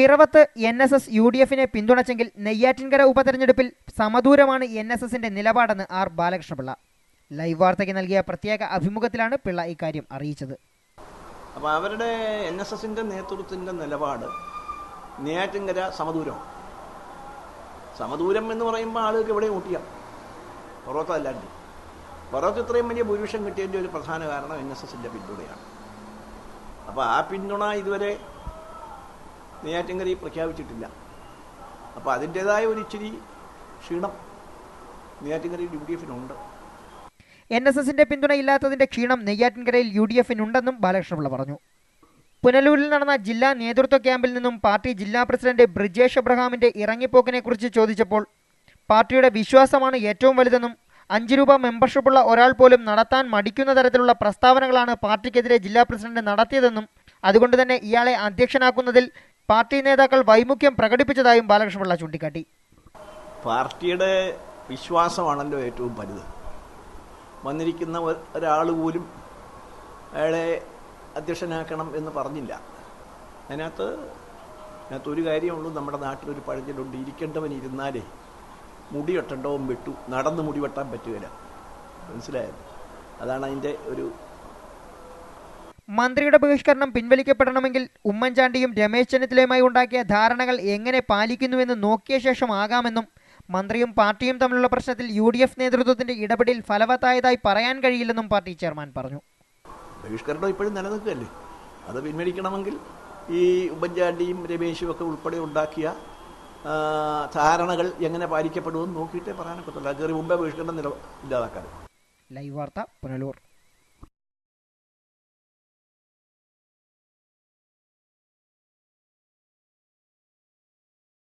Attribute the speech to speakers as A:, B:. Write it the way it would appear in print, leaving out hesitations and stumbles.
A: പിറവത്ത് NSS UDFിനെ പിന്തുണച്ചെങ്കിൽ Neyyattinkara ഉപതെരഞ്ഞെടുപ്പിൽ സമദൂരമാണ് NSSന്റെ നിലപാടെന്ന് R Balakrishna Pillai live വാർത്തയ്ക്ക് നൽകിയ പ്രത്യേക അഭിമുഖത്തിലാണ് പിള്ള ഇക്കാര്യം അറിയിച്ചത്.
B: അപ്പോൾ അവരുടെ NSSന്റെ നേതൃത്വത്തിൻ്റെ നിലപാട് നെയ്യാറ്റിൻകര സമദൂരം എന്ന് പറയുമ്പോൾ ആളുകൾക്ക് എവിടെ ഊട്ടിയാം, പുറത്തല്ലാണ്ട്. പുറത്ത് ഇത്രയും വലിയ ഭൂരിപക്ഷം കിട്ടിയതിൻ്റെ ഒരു പ്രധാന കാരണം NSSന്റെ പിന്തുണയാണ്. അപ്പോൾ ആ പിന്തുണ ഇതുവരെ നെയ്യാറ്റിൻകരയിൽ പ്രഖ്യാപിച്ചിട്ടില്ല. അപ്പോൾ അതിൻ്റേതായ ഒരു ഇച്ചിരി ക്ഷീണം നെയ്യാറ്റിൻകരയിൽ UDFിനുണ്ട്.
A: NSSന്റെ പിന്തുണയില്ലാത്തതിന്റെ ക്ഷീണം നെയ്യാറ്റിൻകരയിൽ UDFിനുണ്ടെന്നും ബാലകൃഷ്ണപിള്ള പറഞ്ഞു. പുനലൂരിൽ നടന്ന ജില്ലാ നേതൃത്വ ക്യാമ്പിൽ നിന്നും പാർട്ടി ജില്ലാ പ്രസിഡന്റ് ബ്രിജേഷ് എബ്രഹാമിന്റെ ഇറങ്ങിപ്പോക്കിനെക്കുറിച്ച് ചോദിച്ചപ്പോൾ പാർട്ടിയുടെ വിശ്വാസമാണ് ഏറ്റവും വലുതെന്നും 5 രൂപ മെമ്പർഷിപ്പുള്ള ഒരാൾ പോലും നടത്താൻ മടിക്കുന്ന തരത്തിലുള്ള പ്രസ്താവനകളാണ് പാർട്ടിക്കെതിരെ ജില്ലാ പ്രസിഡന്റ് നടത്തിയതെന്നും അതുകൊണ്ട് തന്നെ ഇയാളെ അധ്യക്ഷനാക്കുന്നതിൽ പാർട്ടി നേതാക്കൾ വൈമുഖ്യം പ്രകടിപ്പിച്ചതായും ബാലകൃഷ്ണപിള്ള ചൂണ്ടിക്കാട്ടി.
B: പാർട്ടിയുടെ വിശ്വാസമാണല്ലോ ഏറ്റവും വലുത്. വന്നിരിക്കുന്ന ഒരാൾ പോലും അയാളെ അധ്യക്ഷനാക്കണം എന്ന് പറഞ്ഞില്ല. അതിനകത്ത് ഒരു കാര്യമുള്ളൂ, നമ്മുടെ നാട്ടിലൊരു പഴഞ്ചൊല്ലുണ്ട്, ഇരിക്കേണ്ടവൻ ഇരുന്നാലേ മുടി വെട്ടേണ്ടവൻ വെട്ടു, നടന്ന് മുടി വെട്ടാൻ പറ്റുകയില്ല. മനസ്സിലായത്? അതാണ് അതിൻ്റെ ഒരു.
A: മന്ത്രിയുടെ ബഹിഷ്കരണം പിൻവലിക്കപ്പെടണമെങ്കിൽ ഉമ്മൻചാണ്ടിയും രമേശ് ചെന്നിത്തലയുമായി ഉണ്ടാക്കിയ ധാരണകൾ എങ്ങനെ പാലിക്കുന്നുവെന്ന് നോക്കിയ ശേഷം ആകാമെന്നും മന്ത്രിയും പാർട്ടിയും തമ്മിലുള്ള പ്രശ്നത്തിൽ UDF നേതൃത്വത്തിന്റെ ഇടപെടൽ ഫലവത്തായതായി പറയാൻ കഴിയില്ലെന്നും പാർട്ടി ചെയർമാൻ പറഞ്ഞു.
B: ബഹിഷ്കരണം ഇപ്പോഴും നിലനിൽക്കുകയല്ലേ, അത് പിൻവലിക്കണമെങ്കിൽ ഈ ഉമ്മൻചാണ്ടിയും രമേശും ഒക്കെ ഉൾപ്പെടെ ഉണ്ടാക്കിയ ധാരണകൾ എങ്ങനെ പാലിക്കപ്പെടുമെന്ന് നോക്കിയിട്ടേ പറയാനൊക്കത്തുള്ളൂ. കയറി മുമ്പേ ബഹിഷ്കരണം ഇല്ലാതാക്കാൻ.
A: ലൈവ് വാർത്ത പുനലൂർ.